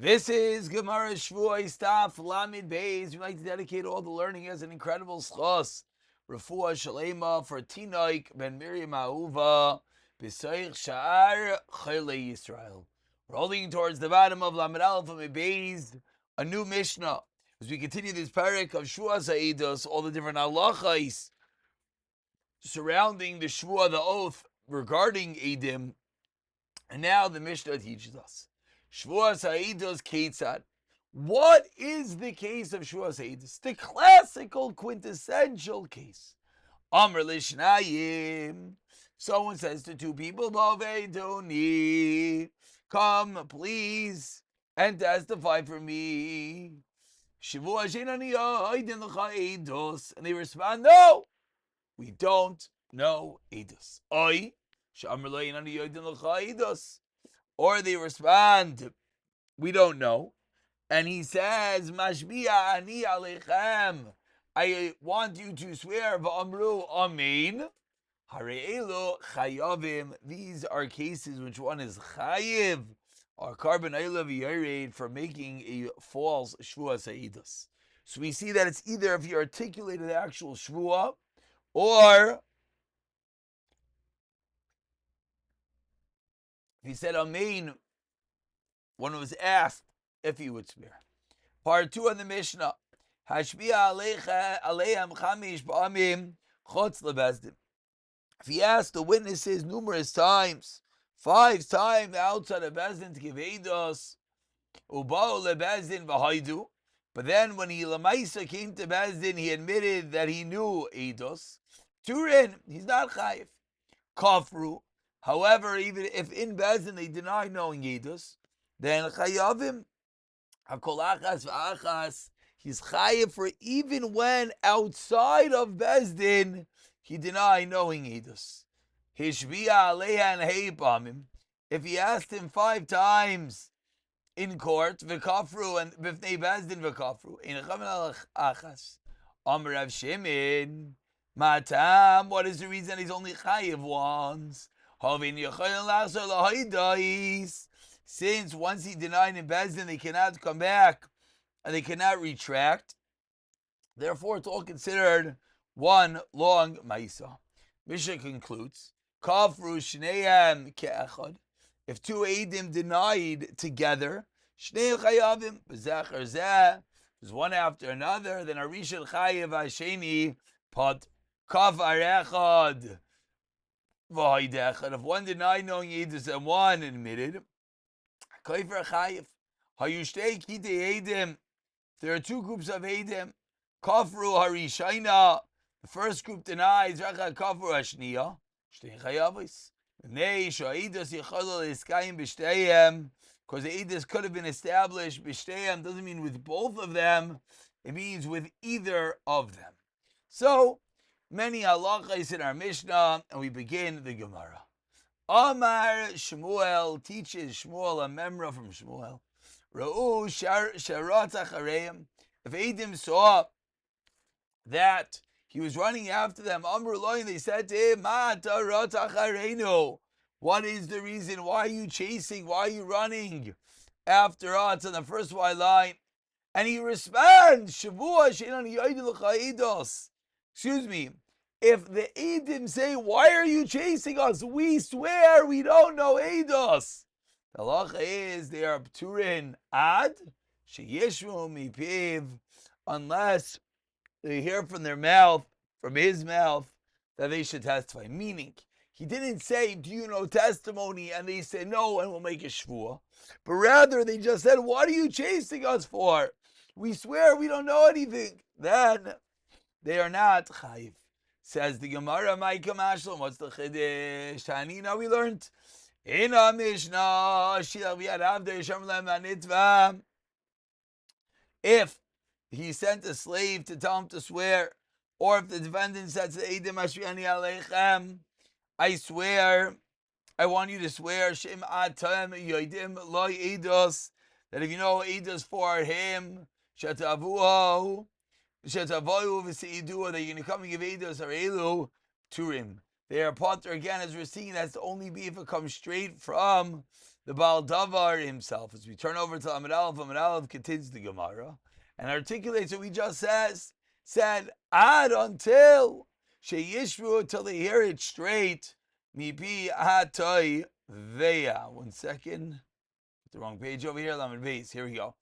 This is Gemara Shavuos Daf Lamed Beis. We like to dedicate all the learning as an incredible schos. Refuah Shalema for Tinok ben Miriam Ahuva B'Soich Sha'ar Chayle Yisrael. Rolling towards the bottom of Lamed Aleph Lamed Beis, a new Mishnah. As we continue this parak of Shavuos Ha'edos, all the different halachos surrounding the Shavuah, the oath regarding Eidim, and now the Mishnah teaches us. Shavuos Ha'edos Ketzad. What is the case of Shavuos Ha'edos? The classical, quintessential case. Amr Lishnayim. Someone says to two people, Bovedoni, come, please, and testify for me. Shavuos Shenani Oidin L'cha Eidos. And they respond, no, we don't know Eidos. Oi, Shamr Lo Shenani Oidin L'cha Eidos. Or they respond, we don't know. And he says, Mashbiya ani alechem. I want you to swear, v'amru amen. Hare'elu chayavim. These are cases which one is chayiv, or carbon ayla for making a false shvuah sa'idas. So we see that it's either if you articulated the actual shvuah, or if he said amen, one was asked if he would swear. Part 2 of the Mishnah. Hashbiya aleichem chamish ba'amim chutz lebezdin. If he asked the witnesses numerous times, 5 times outside of Bezdin to give eidos, uba'u lebezdin v'haidu, but then when he lemaisa came to Bezdin, he admitted that he knew eidos. Turin, he's not chayiv. Kafru, however, even if in Bezdin they deny knowing eidos, then chayavim hakol achas v'achas, he's chayiv for even when outside of Bezdin he denied knowing eidos. Hishbiya aleha and heipamim. If he asked him 5 times in court, v'kafru and b'fnei Bezdin v'kafru, in chamin achas. Amar Rav Shimon, matam. What is the reason he's only chayiv once? Havin yochayin la'asor lahaydais. Since once he denied in Bezdin, they cannot come back and they cannot retract. Therefore, it's all considered one long ma'isa. Mishnah concludes, Kafru shneim ke'echad. If 2 eidim denied together, shnei chayavim b'zachar zeh, is one after another, then Arishon chayiv hasheni pot kaf arechad v'haydechad. If one denied knowing eidos and one admitted, kaifer chayiv hayushtei kitei eidim. There are 2 groups of eidim. Kafru harishayna. The first group denies Racha Kafur Hashniya, Shtei Chayavis. Nei Shaidas Yechalal Iskayim B'Shteihem, because the Eidas could have been established B'Shteihem doesn't mean with both of them, it means with either of them. So many halachas in our Mishnah, and we begin the Gemara. Amar Shmuel teaches Shmuel a memra from Shmuel. Ra'u Sharat Achareim. If Eidim saw that he was running after them, Amru Loin, they said to him, what is the reason? Why are you chasing? Why are you running after us? On the first white line. And he responds, excuse me, if the Eidim say, why are you chasing us? We swear we don't know Eidos. The halacha is they are pturin ad sheyeshvu mipiv, unless they hear from their mouth, from his mouth, that they should testify. Meaning, he didn't say, do you know testimony? And they said, no, and we'll make a shvuah. But rather, they just said, what are you chasing us for? We swear we don't know anything. Then, they are not chayiv. Says the Gemara, Maika Mashlom, what's the chiddush? Tanina, we learned in our Mishnah, if he sent a slave to tell him to swear, or if the defendant said to the Eidim Ashriani Aleichem, I swear, I want you to swear, Shem Atem Yoidim Loi Eidos, that if you know Eidos for him, Shatavuho, Shatavohu V'Seidu, that you're going to come and give Eidos or Elu to him. They are potter again, as we're seeing, that's only be if it comes straight from the Baal Davar himself, as we turn over to Amud Aleph continues the Gemara and articulates what we just said, ad until sheyishvu, until they hear it straight, mipi hatoi veya. 1 second, the wrong page over here. Lamed Beis. Here we go.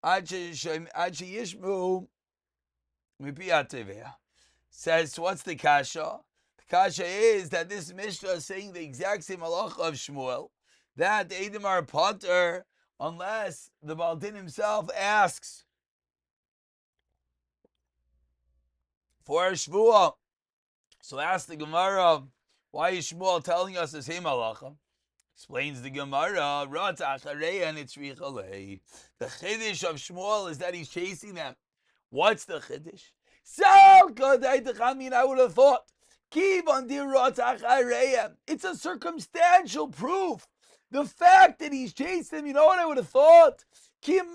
Ad sheyishvu mipi hatoi veya. Says, so what's the kasha? The kasha is that this Mishnah is saying the exact same halacha of Shmuel, that the Eidim are potter unless the Baal Din himself asks for a Shavuos. So ask the Gemara, why is Shmuel telling us the same halacha? Explains the Gemara, and it's richalei. The chiddush of Shmuel is that he's chasing them. What's the chiddush? So good, I would have thought. It's a circumstantial proof. The fact that he's chasing them, you know what I would have thought? It's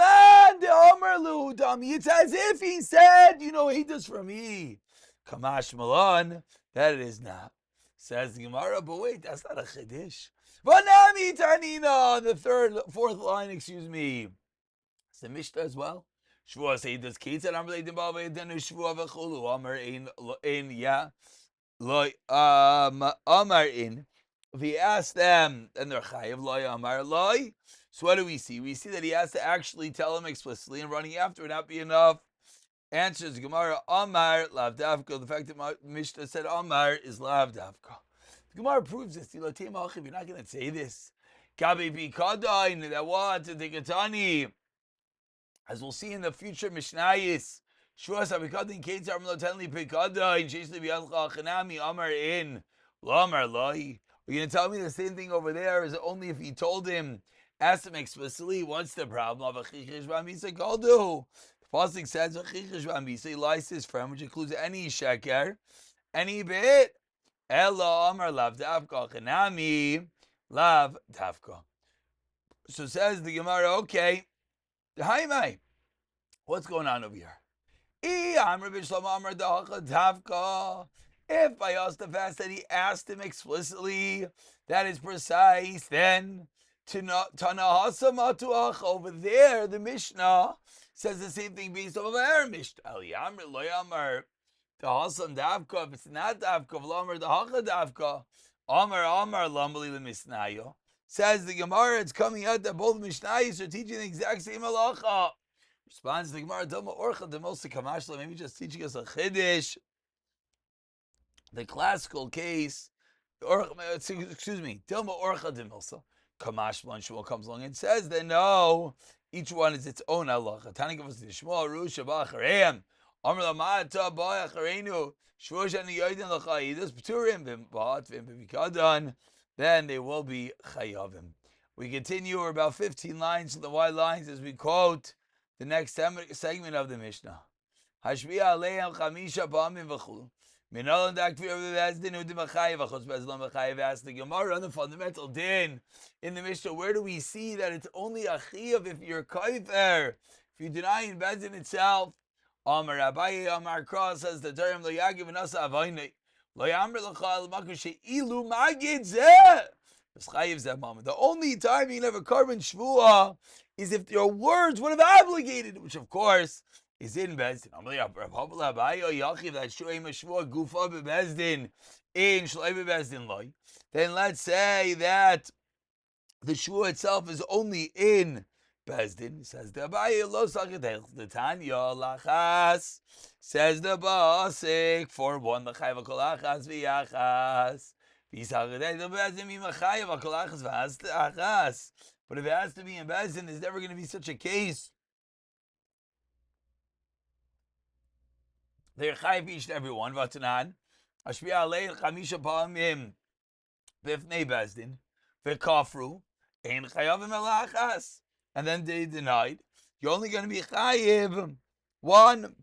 as if he said, he does for me. Kamash Malon, that it is not. Says the Gemara, but wait, that's not a chiddush. Vanami Tanina, the fourth line, excuse me. It's the Mishnah as well. Shavuos Eidos Kitzad Amar Leidim Bal Ve'edenu Shavuos V'chulu Amar in yeah Loi Amar in. If he asked them, and they're chayiv Loi Amar Loi. So what do we see? We see that he has to actually tell them explicitly, and running after would not be enough. Answers Gemara Amar Lav Davka. The fact that Mishnah said Amar is Lav Davka. The Gemara proves this. You're not going to say this. Gabi Bikadain that what the Gatani. As we'll see in the future Mishnayis, Shavuos Abikadin Ketzar Mlotenli Pikada in Shesli Bialcha Chanami Amar in Lamar Loi. Are you going to tell me the same thing over there? Is it only if he told him, asked him explicitly, what's the problem of Achichish V'Amisa Kaldu? The pasuk says Achichish V'Amisa, he lies to his friend, which includes any sheker, any bit. Ella Amar Lav Davka Chanami Lav Davka. So says the Gemara, okay. Hi, what's going on over here? If I asked the fast that he asked him explicitly, that is precise, then over there, the Mishnah says the same thing based off of our Mishnah. If it's not davka, says the Gemara, it's coming out that both Mishnayos are teaching the exact same halacha. Responds the Gemara, Dilma Orcha Demilsa Kamashla, maybe just teaching us a chiddush. The classical case, Dilma Orcha Demilsa Kamashla, and Shmuel comes along and says that no, each one is its own halacha. Tani gives us the Shmuel Rusha Ba'achareim, Amr Lamata Ba'acharenu, Shvoshan Yoidin L'Chayidas P'turim V'Bat V'Bikadan. Then they will be chayavim. We continue, we're about 15 lines in the white lines as we quote the next segment of the Mishnah. Hashbiya aleim chamisha ba'amim v'chulu. Minolan dakvir v'bezdin udim v'chayiv v'chutz bezlom v'chayiv. Ask the Gemara on the fundamental din in the Mishnah. Where do we see that it's only a chiyav if you're kaifer? If you deny in bezdin itself. Amar Abaye Amar Kra says the term lo yagiv v'nasa avaynei. The only time you can have a carbon shvuah is if your words would have obligated, which of course is in Bezdin. Then let's say that the shvuah itself is only in Bezdin. Says the Abaye lo sakadel the Tanya lachas. Says the Basik for one the chayv kolachas v'yachas. V'isagedei the Bezdin v'machayv kolachas v'achas. But if it has to be in Bezdin, there's never going to be such a case. They're chayv each and every one. V'atanan ashbiya alei chamisha pa'amim b'fnei Bezdin v'kafru ein chayavim elachas. And then they denied. You're only going to be chayiv one.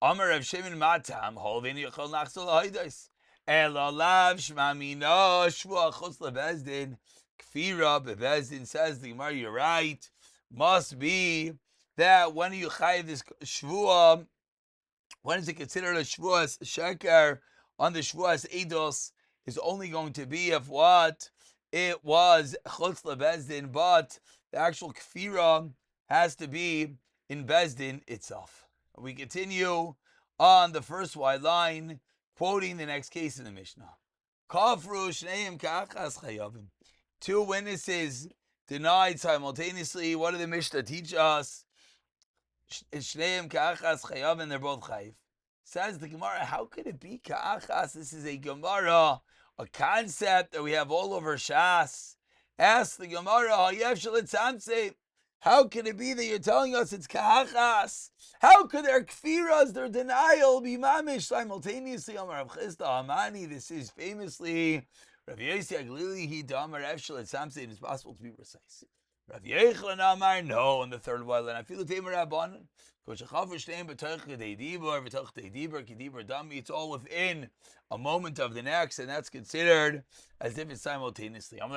Amar Rav Shimon Matam Holvin Yechol Nachzol Haidos Ela Lav Shmamino Shvuah Chutz LeBezdin Kfira BeBezdin. Says the Gemara, you're right. Must be that when you chayiv this shvuah, when is it considered a shvuah sheker on the shvuah eidos is only going to be if what it was chutz lebezdin, but the actual kfira has to be in bezdin itself. We continue on the first wide line, quoting the next case in the Mishnah. Kafru shneim ka'achas chayavim. Two witnesses denied simultaneously. What did the Mishnah teach us? Shneim ka'achas chayavim, they're both chayiv. Says the Gemara, how could it be ka'achas? This is a Gemara, a concept that we have all over Shas. Ask the Gemara, how can it be that you're telling us it's ka'achas? How could their kfiras, their denial, be mamish simultaneously? This is famously Rav Yossi Aglili, he damar efshel etzamse. It is possible to be precise. Rav Yechlan Amar, no, in the third one. And I feel the tamer rabbanon. It's all within a moment of the next, and that's considered as if it's simultaneously. It's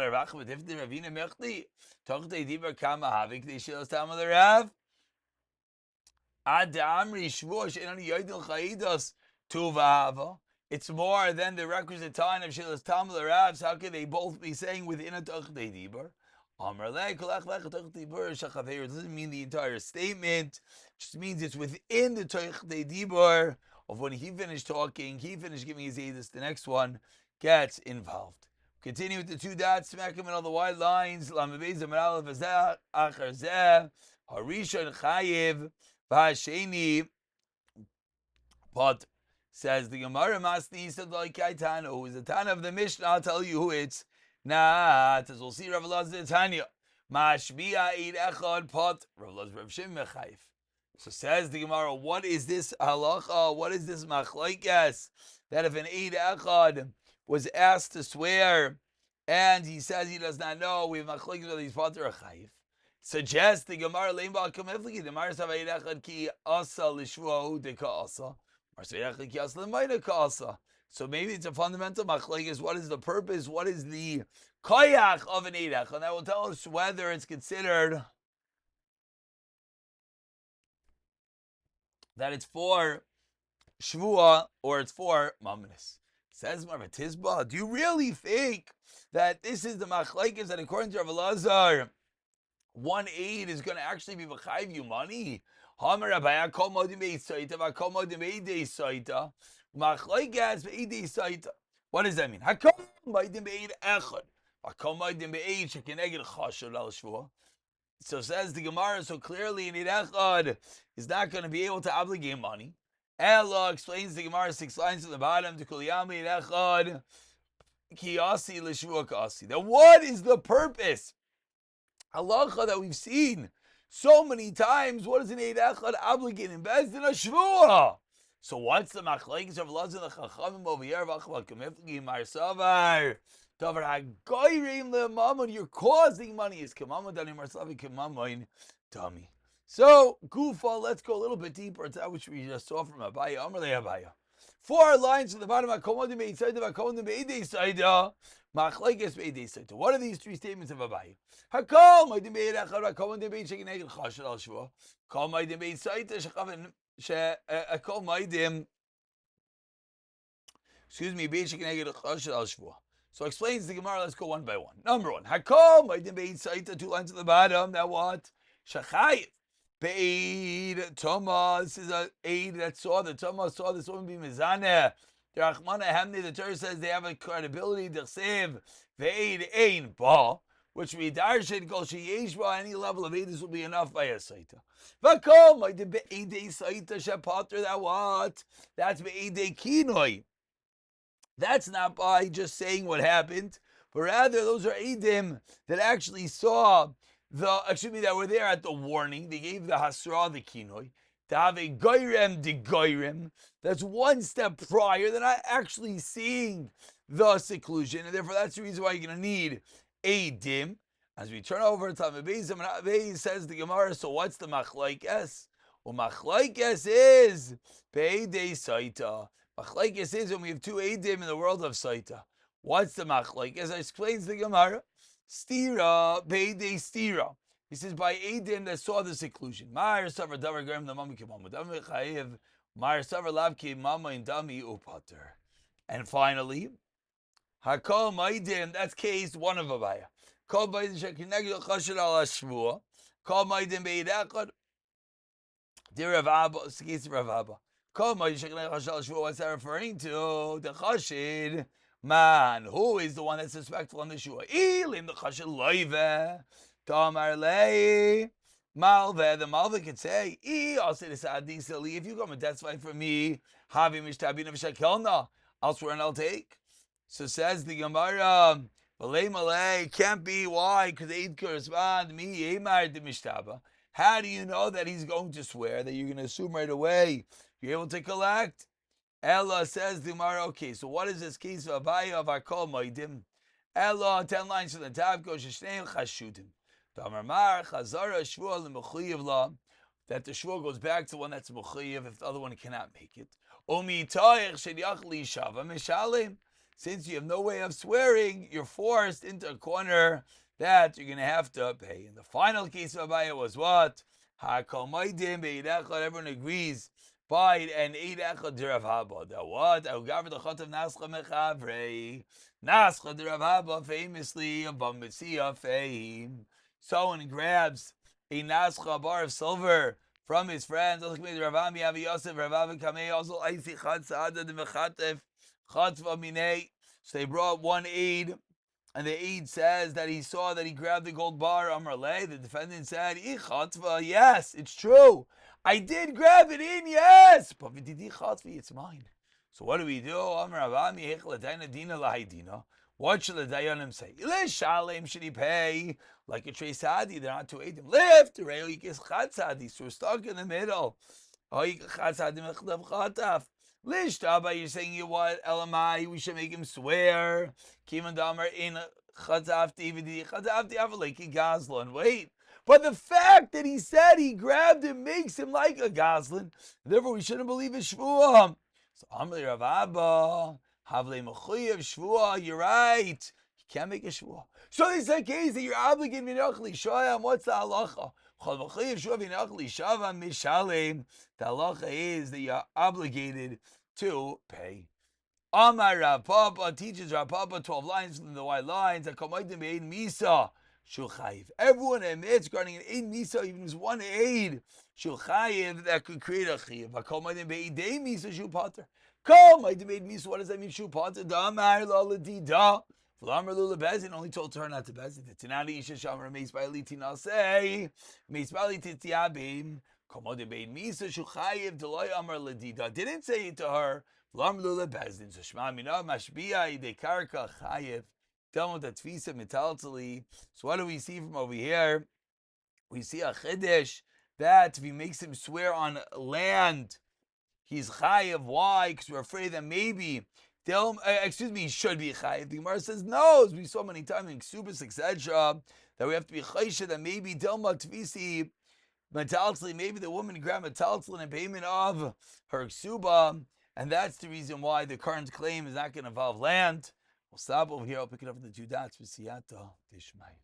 more than the requisite time of Shilas Tamal Ravs. How can they both be saying within a Tachdei Dibur? It doesn't mean the entire statement. It just means it's within the Tachdei Dibur of when he finished talking, he finished giving his edus, the next one gets involved. Continue with the two dots, smack him in all the wide lines. Harishon Chayiv Vasheni. But says the Gemara Masni said like Kaitana, who is the Tana of the Mishnah. I'll tell you who it's not. As we'll see, Rav Elazar Tanya Mashbia Eid Echad Pot Rav Elazar Rav Shimon Mechayiv. So says the Gemara, what is this halacha? What is this machlokes that if an Eid Echad was asked to swear and he says he does not know, we have machlokes whether he's potter or chayiv. Suggests the Gemara leim ba'al kamifliki. The Gemara says Eid Echad ki asa l'shvuahu deka asa. So maybe it's a fundamental machlokes. What is the purpose? What is the koyach of an Eid Echad? And that will tell us whether it's considered that it's for Shvuah or it's for Mamnis. Says Marva Tizba, do you really think that this is the machlokes that according to Rav Elazar, one aid is going to actually be v'chayv you money? What does that mean? So says the Gemara, so clearly an Eid Echad is not going to be able to obligate money. Allah explains the Gemara 6 lines at the bottom to Kuliyami Eid Echad Kiyasi L'Shvuah Kasi. Now what is the purpose? Halacha that we've seen so many times. What is an Eid Echad obligate in Bezdin? A Shvuah. So what's the machlokes of Elazar the Chachamim over here? You're causing money. Is Kamamon Dani Marsavi Kamamon Dami. So, Gufa, let's go a little bit deeper into that which we just saw from Abaya. Amrle Abaya. 4 lines from the bottom. What are these 3 statements of Abaya? Excuse me, so explains the Gemara. Let's go one by one. Number 1, 2 lines at the bottom. Now what? Shachayiv Be'ed Toma. This is an aid that saw the Toma saw this woman be mizaneh. The Rachmana Hamni, the Torah says they have a credibility. D'chsev ve'ed ein ba, which we darshan kol sheyesh ba, any level of aid, this will be enough by a saita. V'kol ma'idei be'edei saita shepater. That what? That's be'edei kinoi. That's not by just saying what happened, but rather those are eidim that actually saw that were there at the warning. They gave the hasra, the kinoi, to have a goyrem de goyrem. That's one step prior. They're not actually seeing the seclusion, and therefore that's the reason why you're going to need eidim. As we turn over to Tamei says the Gemara, so what's the machlokes? Well, machlokes is be'edei saita. Machlokes is when we have 2 eidim in the world of saita. What's the machlokes? As explains the Gemara, stira be'edei stira. He says by eidim that saw the seclusion. Ma'ar savar davar garim the mami kimam dami chayiv. Ma'ar savar lav ki mama in dami upater. And finally, Hakol Maidim, that's case one of Abaya. Kol Maidim Shekinegel Chashir al Shvuah. Kol Maidim Beid Echad. Dear Rav Abba, it's the case of Rav Abba. Kol Maidim Shekinegel Chashir al Shvuah, what's that referring to? The Chashid. Man, who is the one that's respectful on the Shua? Ilim the Chashid Loive. Tamar Lei. Malve, the Malve could say, I'll say this Adisali, if you come and testify for me, Havi Mishtabin of Shekelna, I'll swear and I'll take. So says the Gemara, Malay Malay, can't be. Why? Because it correspond me, Emar de Mishtaba. How do you know that he's going to swear, that you're going to assume right away you're able to collect? Ella says the Gemara, okay, so what is this case of Abaya of Akol Moedim? Ella, 10 lines from the top, goes Shneim Chashudim. That the shvuah goes back to one that's mechuyev if the other one cannot make it. Since you have no way of swearing, you're forced into a corner that you're going to have to pay. And the final case of Abaya was what? Everyone agrees. Bite and eat echad derav haba. That what? Ugaver the chot of nascha mechavrei. Nascha derav haba famously above mitzia fame. Someone grabs a nascha bar of silver from his friends. So they brought one aid, and the aid says that he saw that he grabbed the gold bar. Amrle, the defendant said, yes, it's true. I did grab it in, yes, but it's mine. So what do we do? What should the Dayanim say? Should he pay like a Trey Sadi? They're not to aid him. Lift, so we're stuck in the middle. Lishtaba, you're saying you what? Elamai, we should make him swear. Kiman Damar in Chatzaf DVD, Chatzaf Diavaleki Gazlan. Wait. But the fact that he said he grabbed him makes him like a Gazlan. Therefore, we shouldn't believe his Shvuah. So, Amli Rav Abba, Havle Mechuyev Shvuah, you're right. You can't make a Shvuah. So, it's a case that you're obligated Minachli Shoyam. What's the halacha? The halacha is that you're obligated to pay. Amar Rav Papa teaches Rav Papa 12 lines from the white lines. Everyone admits regarding an aid misa, even if it's one aid, shulchayiv, that could create a chiv. Kol maidim beidei misa shu pater. Kol maidim beid misa, what does that mean? Shu pater. Damar la ladida. V'lamar lula bezin, only told her not to bezin. The tinani isha shamar meis by litina say meis by lititiabim. Kol maidim beid misa shulchayiv deloy amar ladida. Didn't say it to her. V'lamar lula bezin. So shma mina mashbiya idei karka chayiv. So what do we see from over here? We see a chiddush that if he makes him swear on land, he's chayiv. Why? Because we're afraid that maybe he should be chayiv. The Gemara says no, as we saw many times in Ksubas, etc., that we have to be chaysha that maybe Dilma Tvisi Metaltzli, maybe the woman grabbed Metaltzli in payment of her Ksuba, and that's the reason why the current claim is not going to involve land. We'll stop over here. I'll pick it up in the 2 dots with Siyata Dishmai.